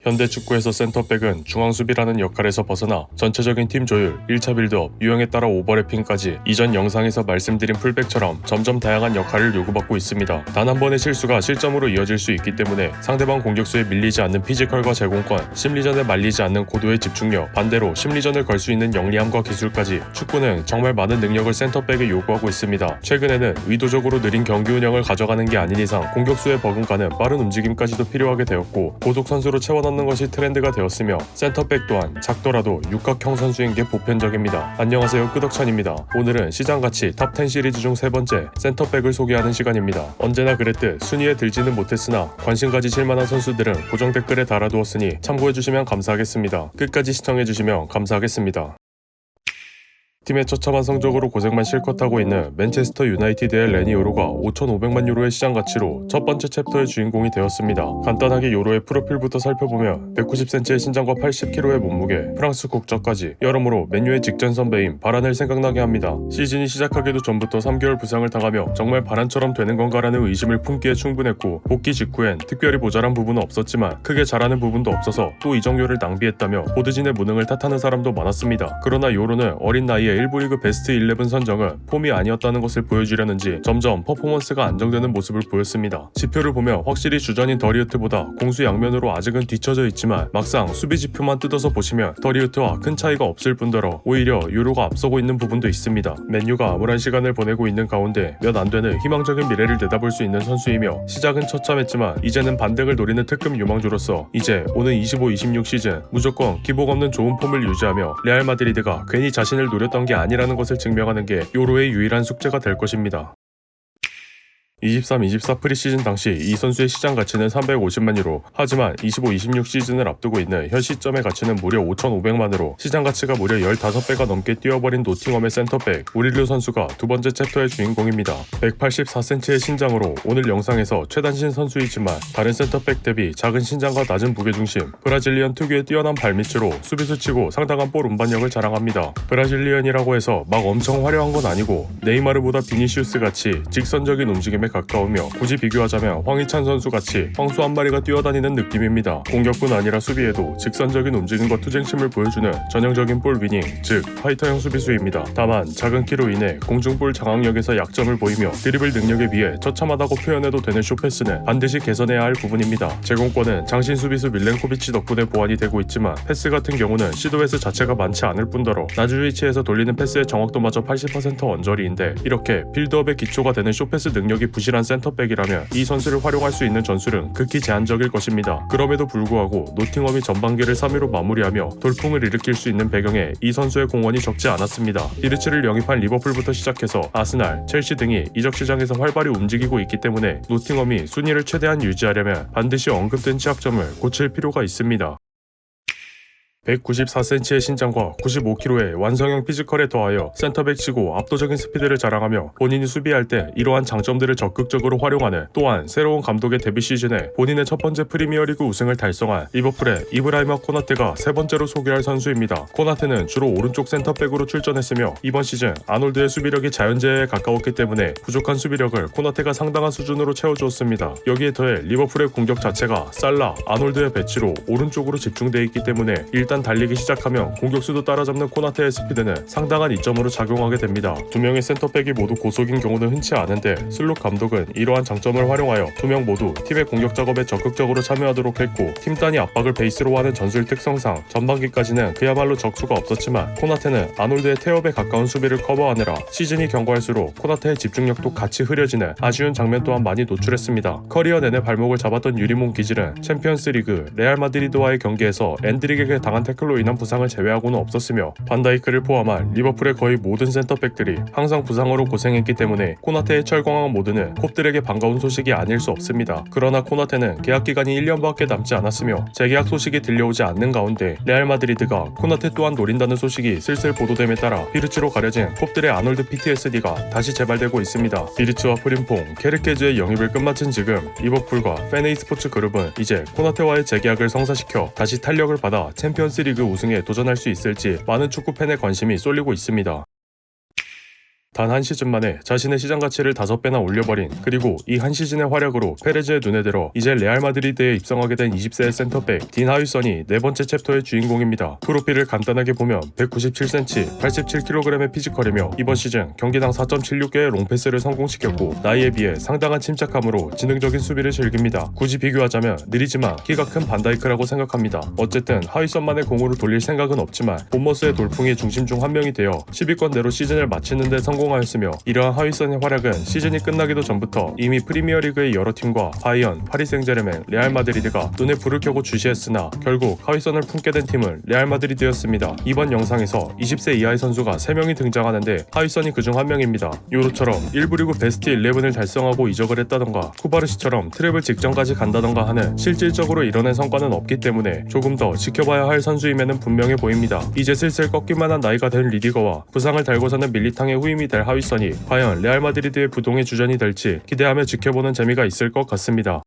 현대축구에서 센터백은 중앙수비라는 역할에서 벗어나 전체적인 팀 조율, 1차 빌드업, 유형에 따라 오버래핑까지 이전 영상에서 말씀드린 풀백처럼 점점 다양한 역할을 요구받고 있습니다. 단 한 번의 실수가 실점으로 이어질 수 있기 때문에 상대방 공격수에 밀리지 않는 피지컬과 제공권, 심리전에 말리지 않는 고도의 집중력, 반대로 심리전을 걸 수 있는 영리함과 기술까지 축구는 정말 많은 능력을 센터백에 요구하고 있습니다. 최근에는 의도적으로 느린 경기 운영을 가져가는 게 아닌 이상 공격수의 버금가는 빠른 움직임까지도 필요하게 되었고 고속 선수로 채워넣는 것이 트렌드가 되었으며 센터백 또한 작더라도 육각형 선수인 게 보편적입니다. 안녕하세요, 끄덕찬입니다. 오늘은 시장가치 탑10 시리즈 중 세 번째 센터백을 소개하는 시간입니다. 언제나 그랬듯 순위에 들지는 못했으나 관심 가지실 만한 선수들은 고정 댓글에 달아두었으니 참고해주시면 감사하겠습니다. 끝까지 시청해주시면 감사하겠습니다. 팀의 처참한 성적으로 고생만 실컷 하고 있는 맨체스터 유나이티드의 레니 요로가 5,500만 유로의 시장 가치로 첫 번째 챕터의 주인공이 되었습니다. 간단하게 요로의 프로필부터 살펴보면 190cm의 신장과 80kg의 몸무게, 프랑스 국적까지, 여러모로 맨유의 직전 선배인 바란을 생각나게 합니다. 시즌이 시작하기도 전부터 3개월 부상을 당하며 정말 바란처럼 되는 건가라는 의심을 품기에 충분했고 복귀 직후엔 특별히 모자란 부분은 없었지만 크게 잘하는 부분도 없어서 또 이정료를 낭비했다며 보드진의 무능을 탓하는 사람도 많았습니다. 그러나 요로는 어린 나이에 1부 리그 베스트 11 선정은 폼이 아니었다는 것을 보여주려는지 점점 퍼포먼스가 안정되는 모습을 보였습니다. 지표를 보면 확실히 주전인 더리우트보다 공수 양면으로 아직은 뒤처져 있지만 막상 수비 지표만 뜯어서 보시면 더리우트와 큰 차이가 없을 뿐더러 오히려 요로가 앞서고 있는 부분도 있습니다. 맨유가 암울한 시간을 보내고 있는 가운데 몇 안 되는 희망적인 미래를 내다볼 수 있는 선수이며 시작은 처참했지만 이제는 반등을 노리는 특급 유망주로서 이제 오는 25-26 시즌 무조건 기복 없는 좋은 폼을 유지하며 레알 마드리드가 괜히 자신을 노렸던 게 아니라는 것을 증명하는 게 요로의 유일한 숙제가 될 것입니다. 23-24 프리시즌 당시 이 선수의 시장 가치는 350만 유로, 하지만 25-26 시즌을 앞두고 있는 현 시점의 가치는 무려 5,500만으로 시장 가치가 무려 15배가 넘게 뛰어버린 노팅엄의 센터백 우릴루 선수가 두 번째 챕터의 주인공입니다. 184cm의 신장으로 오늘 영상에서 최단신 선수이지만 다른 센터백 대비 작은 신장과 낮은 무게중심, 브라질리언 특유의 뛰어난 발밑으로 수비수치고 상당한 볼 운반력을 자랑합니다. 브라질리언이라고 해서 막 엄청 화려한 건 아니고 네이마르보다 비니시우스 같이 직선적인 움직임에 가까우며 굳이 비교하자면 황희찬 선수 같이 황소 한 마리가 뛰어다니는 느낌입니다. 공격뿐 아니라 수비에도 직선적인 움직임과 투쟁심을 보여주는 전형적인 볼 위닝, 즉 파이터형 수비수입니다. 다만 작은 키로 인해 공중볼 장악력에서 약점을 보이며 드리블 능력에 비해 처참하다고 표현해도 되는 숏패스는 반드시 개선해야 할 부분입니다. 제공권은 장신 수비수 밀렌코비치 덕분에 보완이 되고 있지만 패스 같은 경우는 시도 횟수 자체가 많지 않을 뿐더러 낮은 위치에서 돌리는 패스의 정확도마저 80% 언저리인데 이렇게 빌드업의 기초가 되는 숏패스 능력이 부실한 센터백이라면 이 선수를 활용할 수 있는 전술은 극히 제한적일 것입니다. 그럼에도 불구하고 노팅엄이 전반기를 3위로 마무리하며 돌풍을 일으킬 수 있는 배경에 이 선수의 공헌이 적지 않았습니다. 비르츠를 영입한 리버풀부터 시작해서 아스날, 첼시 등이 이적 시장에서 활발히 움직이고 있기 때문에 노팅엄이 순위를 최대한 유지하려면 반드시 언급된 취약점을 고칠 필요가 있습니다. 194cm의 신장과 95kg의 완성형 피지컬에 더하여 센터백치고 압도적인 스피드를 자랑하며 본인이 수비할 때 이러한 장점들을 적극적으로 활용하는 또한 새로운 감독의 데뷔 시즌에 본인의 첫 번째 프리미어리그 우승을 달성한 리버풀의 이브라이마 코나테가 세 번째로 소개할 선수입니다. 코나테는 주로 오른쪽 센터백으로 출전했으며 이번 시즌 아놀드의 수비력이 자연재해에 가까웠기 때문에 부족한 수비력을 코나테가 상당한 수준으로 채워주었습니다. 여기에 더해 리버풀의 공격 자체가 살라, 아놀드의 배치로 오른쪽으로 집중되어 있기 때문에 일단 달리기 시작하면 공격수도 따라잡는 코나테의 스피드는 상당한 이점으로 작용하게 됩니다. 두 명의 센터백이 모두 고속인 경우는 흔치 않은데 슬롯 감독은 이러한 장점을 활용하여 두 명 모두 팀의 공격 작업에 적극적으로 참여하도록 했고 팀 단위 압박을 베이스로 하는 전술 특성상 전반기까지는 그야말로 적수가 없었지만 코나테는 아놀드의 태업에 가까운 수비를 커버하느라 시즌이 경과할수록 코나테의 집중력도 같이 흐려지는 아쉬운 장면 또한 많이 노출했습니다. 커리어 내내 발목을 잡았던 유리몸 기질은 챔피언스리그 레알 마드리드와의 경기에서 엔드릭에게 당한 태클로 인한 부상을 제외하고는 없었으며 반다이크를 포함한 리버풀의 거의 모든 센터백들이 항상 부상으로 고생했기 때문에 코나테의 철광한 모드는 콥들에게 반가운 소식이 아닐 수 없습니다. 그러나 코나테는 계약 기간이 1년밖에 남지 않았으며 재계약 소식이 들려오지 않는 가운데 레알 마드리드가 코나테 또한 노린다는 소식이 슬슬 보도됨에 따라 비르츠로 가려진 콥들의 아놀드 PTSD가 다시 재발되고 있습니다. 비르츠와 프림퐁, 케르케즈의 영입을 끝마친 지금 리버풀과 팬에이 스포츠 그룹은 이제 코나테와의 재계약을 성사시켜 다시 탄력을 받아 챔피언스 리그 우승에 도전할 수 있을지 많은 축구 팬의 관심이 쏠리고 있습니다. 단 한 시즌 만에 자신의 시장 가치를 5배나 올려버린, 그리고 이 한 시즌의 활약으로 페레즈의 눈에 들어 이제 레알 마드리드에 입성하게 된 20세의 센터백 딘 하위선이 네 번째 챕터의 주인공입니다. 프로필을 간단하게 보면 197cm, 87kg의 피지컬이며 이번 시즌 경기당 4.76개의 롱패스를 성공시켰고, 나이에 비해 상당한 침착함으로 지능적인 수비를 즐깁니다. 굳이 비교하자면 느리지만 키가 큰 반다이크라고 생각합니다. 어쨌든 하위선만의 공으로 돌릴 생각은 없지만 본머스의 돌풍이 중심 중 한 명이 되어 10위권 내로 시즌을 마치는 데 성공하였으며, 이러한 하위선의 활약은 시즌이 끝나기도 전부터 이미 프리미어리그의 여러 팀과 바이언, 파리 생제르맹, 레알 마드리드가 눈에 불을 켜고 주시했으나 결국 하위선을 품게 된 팀은 레알 마드리드였습니다. 이번 영상에서 20세 이하의 선수가 3명이 등장하는데 하위선이 그중 한 명입니다. 요로처럼 1부 리그 베스트 11을 달성하고 이적을 했다던가 쿠바르시처럼 트래블 직전까지 간다던가 하는 실질적으로 이뤄낸 성과는 없기 때문에 조금 더 지켜봐야 할 선수임에는 분명해 보입니다. 이제 슬슬 꺾일만한 나이가 된 리디거와 부상을 달고서는 밀리탕의 후임이 될 하위선이 과연 레알 마드리드의 부동의 주전이 될지 기대하며 지켜보는 재미가 있을 것 같습니다.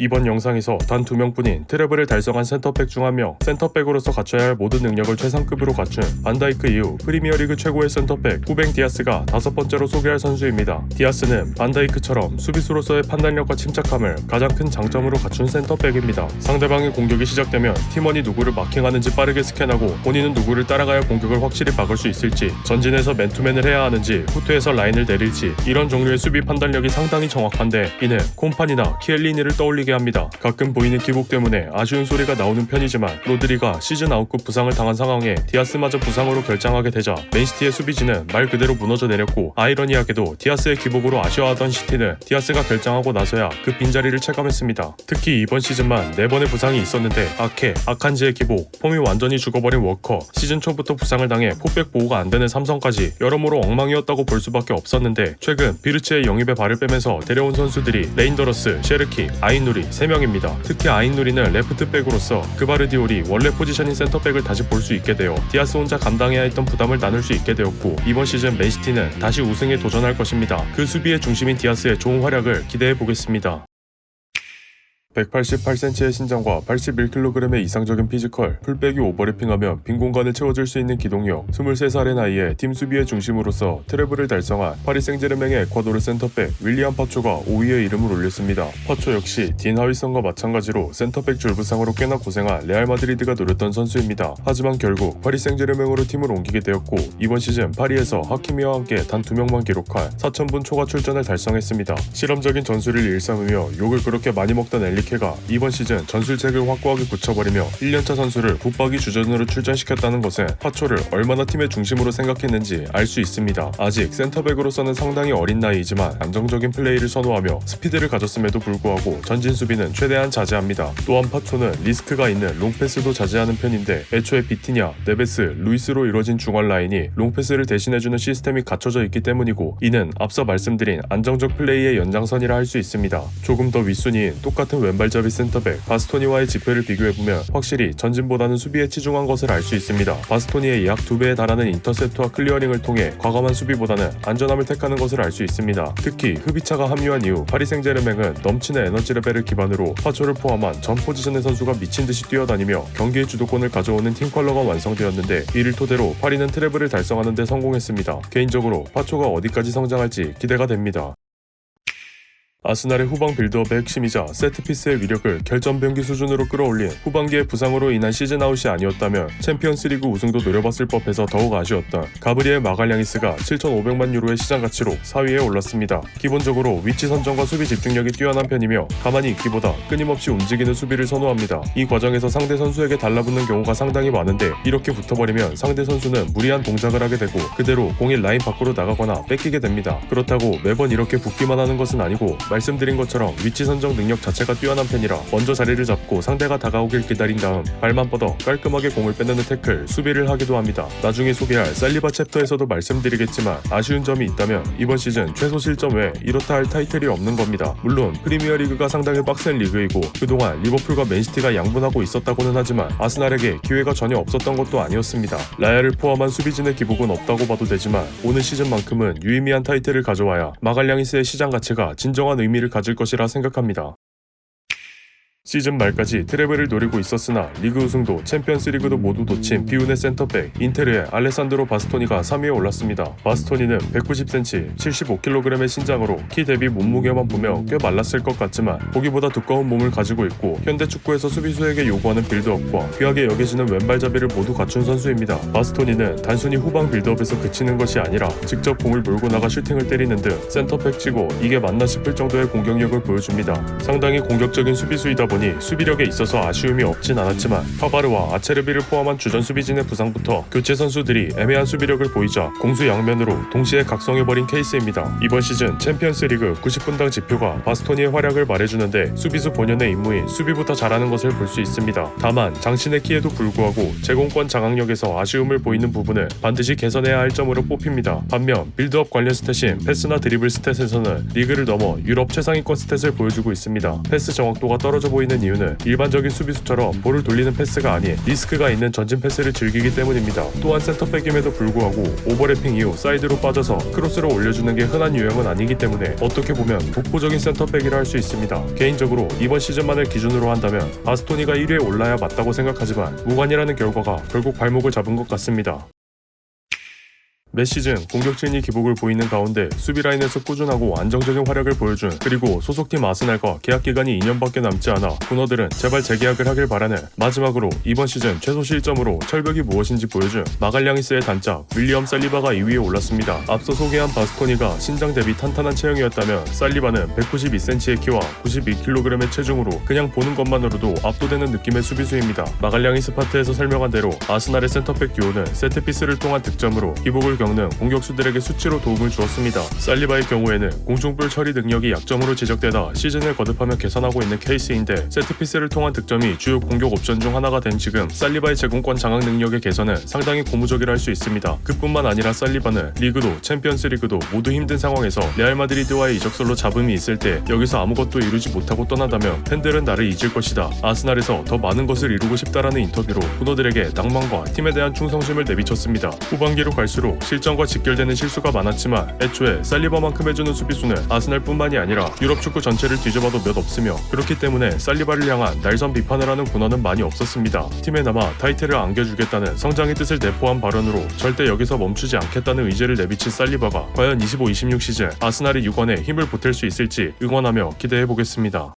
이번 영상에서 단 2명뿐인 트래블을 달성한 센터백 중 한 명, 센터백으로서 갖춰야 할 모든 능력을 최상급으로 갖춘 반다이크 이후 프리미어리그 최고의 센터백 후뱅 디아스가 5번째로 소개할 선수입니다. 디아스는 반다이크처럼 수비수로서의 판단력과 침착함을 가장 큰 장점으로 갖춘 센터백입니다. 상대방의 공격이 시작되면 팀원이 누구를 마킹하는지 빠르게 스캔하고 본인은 누구를 따라가야 공격을 확실히 막을 수 있을지, 전진해서 맨투맨을 해야 하는지 후퇴해서 라인을 내릴지, 이런 종류의 수비 판단력이 상당히 정확한데 이는 콤판이나 키엘리니를 떠올리게 합니다. 가끔 보이는 기복 때문에 아쉬운 소리가 나오는 편이지만 로드리가 시즌 아웃급 부상을 당한 상황에 디아스마저 부상으로 결장하게 되자 맨시티의 수비진은 말 그대로 무너져 내렸고, 아이러니하게도 디아스의 기복으로 아쉬워하던 시티는 디아스가 결장하고 나서야 그 빈자리를 체감했습니다. 특히 이번 시즌만 4번의 부상이 있었는데 아케, 아칸지의 기복, 폼이 완전히 죽어버린 워커, 시즌 초부터 부상을 당해 포백 보호가 안 되는 삼성까지 여러모로 엉망이었다고 볼 수밖에 없었는데, 최근 비르츠의 영입에 발을 빼면서 데려온 선수들이 레인더러스, 셰르키, 아인누리 3명입니다. 특히 아인누리는 레프트백으로서 그바르디올이 원래 포지션인 센터백을 다시 볼 수 있게 되어 디아스 혼자 감당해야 했던 부담을 나눌 수 있게 되었고, 이번 시즌 맨시티는 다시 우승에 도전할 것입니다. 그 수비의 중심인 디아스의 좋은 활약을 기대해 보겠습니다. 188cm의 신장과 81kg의 이상적인 피지컬, 풀백이 오버래핑하면 빈 공간을 채워줄 수 있는 기동력, 23살의 나이에 팀 수비의 중심으로서 트래블을 달성한 파리 생제르맹의 에콰도르 센터백 윌리안 파초가 5위에 이름을 올렸습니다. 파초 역시 딘 하위선과 마찬가지로 센터백 줄부상으로 꽤나 고생한 레알 마드리드가 노렸던 선수입니다. 하지만 결국 파리 생제르맹으로 팀을 옮기게 되었고, 이번 시즌 파리에서 하키미와 함께 단 2명만 기록한 4,000분 초과 출전을 달성했습니다. 실험적인 전술을 일삼으며 욕을 그렇게 많이 먹던 엘리케가 이번 시즌 전술책을 확고하게 굳혀버리며 1년차 선수를 붙박이 주전으로 출전시켰다는 것은 파초를 얼마나 팀의 중심으로 생각했는지 알 수 있습니다. 아직 센터백으로서는 상당히 어린 나이이지만 안정적인 플레이를 선호하며 스피드를 가졌음에도 불구하고 전진 수비는 최대한 자제합니다. 또한 파초는 리스크가 있는 롱패스도 자제하는 편인데, 애초에 비티냐, 네베스, 루이스로 이뤄진 중원 라인이 롱패스를 대신해주는 시스템이 갖춰져 있기 때문이고, 이는 앞서 말씀드린 안정적 플레이의 연장선이라 할 수 있습니다. 조금 더 윗순위인 똑같은 왼발잡이 센터백 바스토니와의 지표를 비교해보면 확실히 전진보다는 수비에 치중한 것을 알 수 있습니다. 바스토니의 약 2배에 달하는 인터셉트와 클리어링을 통해 과감한 수비보다는 안전함을 택하는 것을 알 수 있습니다. 특히 흐비차가 합류한 이후 파리 생제르맹은 넘치는 에너지 레벨을 기반으로 파초를 포함한 전 포지션의 선수가 미친듯이 뛰어다니며 경기의 주도권을 가져오는 팀 컬러가 완성되었는데, 이를 토대로 파리는 트래블을 달성하는 데 성공했습니다. 개인적으로 파초가 어디까지 성장할지 기대가 됩니다. 아스날의 후방 빌드업의 핵심이자 세트피스의 위력을 결전병기 수준으로 끌어올린 후반기의 부상으로 인한 시즌 아웃이 아니었다면 챔피언스리그 우승도 노려봤을 법해서 더욱 아쉬웠던 가브리엘 마갈량이스가 7,500만 유로의 시장 가치로 4위에 올랐습니다. 기본적으로 위치 선정과 수비 집중력이 뛰어난 편이며 가만히 있기보다 끊임없이 움직이는 수비를 선호합니다. 이 과정에서 상대 선수에게 달라붙는 경우가 상당히 많은데, 이렇게 붙어버리면 상대 선수는 무리한 동작을 하게 되고 그대로 공이 라인 밖으로 나가거나 뺏기게 됩니다. 그렇다고 매번 이렇게 붙기만 하는 것은 아니고, 말씀드린 것처럼 위치 선정 능력 자체가 뛰어난 편이라 먼저 자리를 잡고 상대가 다가오길 기다린 다음 발만 뻗어 깔끔하게 공을 빼내는 태클, 수비를 하기도 합니다. 나중에 소개할 살리바 챕터에서도 말씀드리겠지만 아쉬운 점이 있다면 이번 시즌 최소 실점 외에 이렇다 할 타이틀이 없는 겁니다. 물론 프리미어리그가 상당히 빡센 리그이고 그동안 리버풀과 맨시티가 양분하고 있었다고는 하지만 아스날에게 기회가 전혀 없었던 것도 아니었습니다. 라야를 포함한 수비진의 기복은 없다고 봐도 되지만 오는 시즌만큼은 유의미한 타이틀을 가져와야 마갈량이스의 시장 가치가 진정한 의미를 가질 것이라 생각합니다. 시즌 말까지 트래블을 노리고 있었으나 리그 우승도 챔피언스 리그도 모두 놓친 비운의 센터백 인테르의 알레산드로 바스토니가 3위에 올랐습니다. 바스토니는 190cm, 75kg의 신장으로 키 대비 몸무게만 보면 꽤 말랐을 것 같지만 보기보다 두꺼운 몸을 가지고 있고 현대 축구에서 수비수에게 요구하는 빌드업과 귀하게 여겨지는 왼발잡이를 모두 갖춘 선수입니다. 바스토니는 단순히 후방 빌드업에서 그치는 것이 아니라 직접 공을 몰고 나가 슈팅을 때리는 등 센터백 치고 이게 맞나 싶을 정도의 공격력을 보여줍니다. 상당히 공격적인 수비수이다 보니 수비력에 있어서 아쉬움이 없진 않았지만 파바르와 아체르비를 포함한 주전 수비진의 부상부터 교체 선수들이 애매한 수비력을 보이자 공수 양면으로 동시에 각성해버린 케이스입니다. 이번 시즌 챔피언스 리그 90분당 지표가 바스토니의 활약을 말해주는데 수비수 본연의 임무인 수비부터 잘하는 것을 볼 수 있습니다. 다만 장신의 키에도 불구하고 제공권 장악력에서 아쉬움을 보이는 부분을 반드시 개선해야 할 점으로 뽑힙니다. 반면 빌드업 관련 스탯인 패스나 드리블 스탯에서는 리그를 넘어 유럽 최상위권 스탯을 보여주고 있습니다. 패스 정확도가 떨어져 보이는 이유는 일반적인 수비수처럼 볼을 돌리는 패스가 아닌 리스크가 있는 전진 패스를 즐기기 때문입니다. 또한 센터백임에도 불구하고 오버래핑 이후 사이드로 빠져서 크로스로 올려주는 게 흔한 유형은 아니기 때문에 어떻게 보면 독보적인 센터백이라 할 수 있습니다. 개인적으로 이번 시즌만을 기준으로 한다면 바스토니가 1위에 올라야 맞다고 생각하지만 무관이라는 결과가 결국 발목을 잡은 것 같습니다. 매 시즌 공격진이 기복을 보이는 가운데 수비 라인에서 꾸준하고 안정적인 활약을 보여준 그리고 소속팀 아스날과 계약 기간이 2년밖에 남지 않아 군어들은 제발 재계약을 하길 바라는 마지막으로 이번 시즌 최소 실점으로 철벽이 무엇인지 보여준 마갈량이스의 단짝 윌리엄 살리바가 2위에 올랐습니다. 앞서 소개한 바스토니가 신장 대비 탄탄한 체형이었다면 살리바는 192cm의 키와 92kg의 체중으로 그냥 보는 것만으로도 압도되는 느낌의 수비수입니다. 마갈량이스 파트에서 설명한 대로 아스날의 센터백 듀오는 세트피스를 통한 득점으로 기복을 겪는 공격수들에게 수치로 도움을 주었습니다. 살리바의 경우에는 공중볼 처리 능력이 약점으로 지적되다 시즌을 거듭하며 개선하고 있는 케이스인데 세트피스를 통한 득점이 주요 공격 옵션 중 하나가 된 지금 살리바의 제공권 장악 능력의 개선은 상당히 고무적이라 할 수 있습니다. 그뿐만 아니라 살리바는 리그도 챔피언스 리그도 모두 힘든 상황에서 레알 마드리드와의 이적설로 잡음이 있을 때 여기서 아무것도 이루지 못하고 떠난다면 팬들은 나를 잊을 것이다. 아스날에서 더 많은 것을 이루고 싶다라는 인터뷰로 군호들에게 낭만과 팀에 대한 충성심을 내비쳤습니다. 후반기로 갈수록 실점과 직결되는 실수가 많았지만 애초에 살리바만큼 해주는 수비수는 아스날뿐만이 아니라 유럽 축구 전체를 뒤져봐도 몇 없으며 그렇기 때문에 살리바를 향한 날선 비판을 하는 군원은 많이 없었습니다. 팀에 남아 타이틀을 안겨주겠다는 성장의 뜻을 내포한 발언으로 절대 여기서 멈추지 않겠다는 의지를 내비친 살리바가 과연 25-26 시즌 아스날의 6원에 힘을 보탤 수 있을지 응원하며 기대해보겠습니다.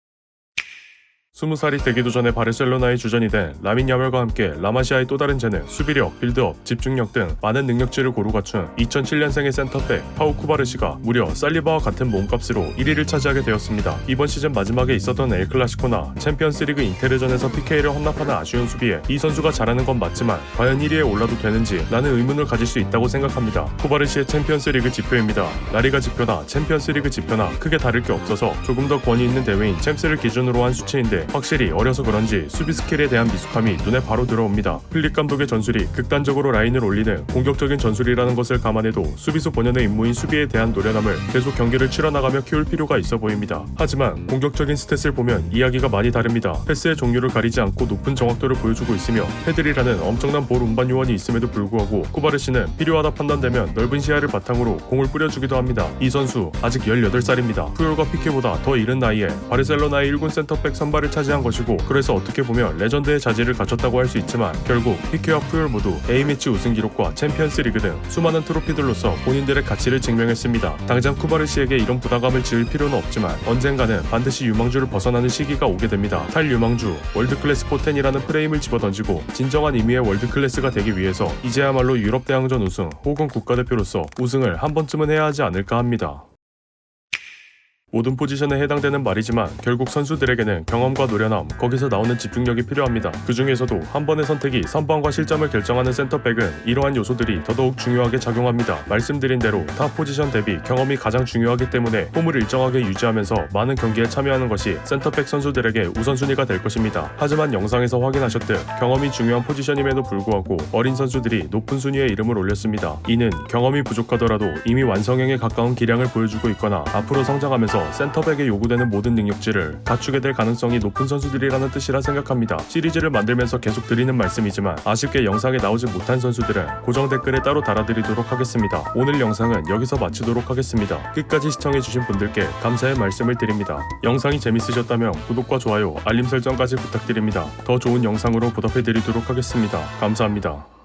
20살이 되기도 전에 바르셀로나의 주전이 된 라민 야말과 함께 라마시아의 또 다른 재능, 수비력, 빌드업, 집중력 등 많은 능력치를 고루 갖춘 2007년생의 센터백 파우 쿠바르시가 무려 살리바와 같은 몸값으로 1위를 차지하게 되었습니다. 이번 시즌 마지막에 있었던 엘클라시코나 챔피언스리그 인테르전에서 PK를 헌납하는 아쉬운 수비에 이 선수가 잘하는 건 맞지만 과연 1위에 올라도 되는지 나는 의문을 가질 수 있다고 생각합니다. 쿠바르시의 챔피언스리그 지표입니다. 라리가 지표나 챔피언스리그 지표나 크게 다를 게 없어서 조금 더 권위 있는 대회인 챔스를 기준으로 한 수치인데 확실히 어려서 그런지 수비 스킬에 대한 미숙함이 눈에 바로 들어옵니다. 플릭 감독의 전술이 극단적으로 라인을 올리는 공격적인 전술이라는 것을 감안해도 수비수 본연의 임무인 수비에 대한 노련함을 계속 경기를 치러나가며 키울 필요가 있어 보입니다. 하지만 공격적인 스탯을 보면 이야기가 많이 다릅니다. 패스의 종류를 가리지 않고 높은 정확도를 보여주고 있으며 헤드리라는 엄청난 볼 운반 요원이 있음에도 불구하고 쿠바르시는 필요하다 판단되면 넓은 시야를 바탕으로 공을 뿌려주기도 합니다. 이 선수 아직 18살입니다. 푸열과 피케보다 더 이른 나이에 바르셀로나의 1군 센터백 선발을 차지한 것이고 그래서 어떻게 보면 레전드의 자질을 갖췄다고 할 수 있지만 결국 피케와 푸열 모두 A매치 우승 기록과 챔피언스 리그 등 수많은 트로피들로서 본인들의 가치를 증명했습니다. 당장 쿠바르시에게 이런 부담감을 지을 필요는 없지만 언젠가는 반드시 유망주를 벗어나는 시기가 오게 됩니다. 탈유망주, 월드클래스 포텐이라는 프레임을 집어던지고 진정한 의미의 월드클래스가 되기 위해서 이제야말로 유럽 대항전 우승 혹은 국가대표로서 우승을 한 번쯤은 해야 하지 않을까 합니다. 모든 포지션에 해당되는 말이지만 결국 선수들에게는 경험과 노련함, 거기서 나오는 집중력이 필요합니다. 그 중에서도 한 번의 선택이 선방과 실점을 결정하는 센터백은 이러한 요소들이 더더욱 중요하게 작용합니다. 말씀드린 대로 타 포지션 대비 경험이 가장 중요하기 때문에 폼을 일정하게 유지하면서 많은 경기에 참여하는 것이 센터백 선수들에게 우선순위가 될 것입니다. 하지만 영상에서 확인하셨듯 경험이 중요한 포지션임에도 불구하고 어린 선수들이 높은 순위에 이름을 올렸습니다. 이는 경험이 부족하더라도 이미 완성형에 가까운 기량을 보여주고 있거나 앞으로 성장하면서 이로써 센터백에 요구되는 모든 능력치를 갖추게 될 가능성이 높은 선수들이라는 뜻이라 생각합니다. 시리즈를 만들면서 계속 드리는 말씀이지만 아쉽게 영상에 나오지 못한 선수들은 고정 댓글에 따로 달아드리도록 하겠습니다. 오늘 영상은 여기서 마치도록 하겠습니다. 끝까지 시청해주신 분들께 감사의 말씀을 드립니다. 영상이 재밌으셨다면 구독과 좋아요, 알림 설정까지 부탁드립니다. 더 좋은 영상으로 보답해드리도록 하겠습니다. 감사합니다.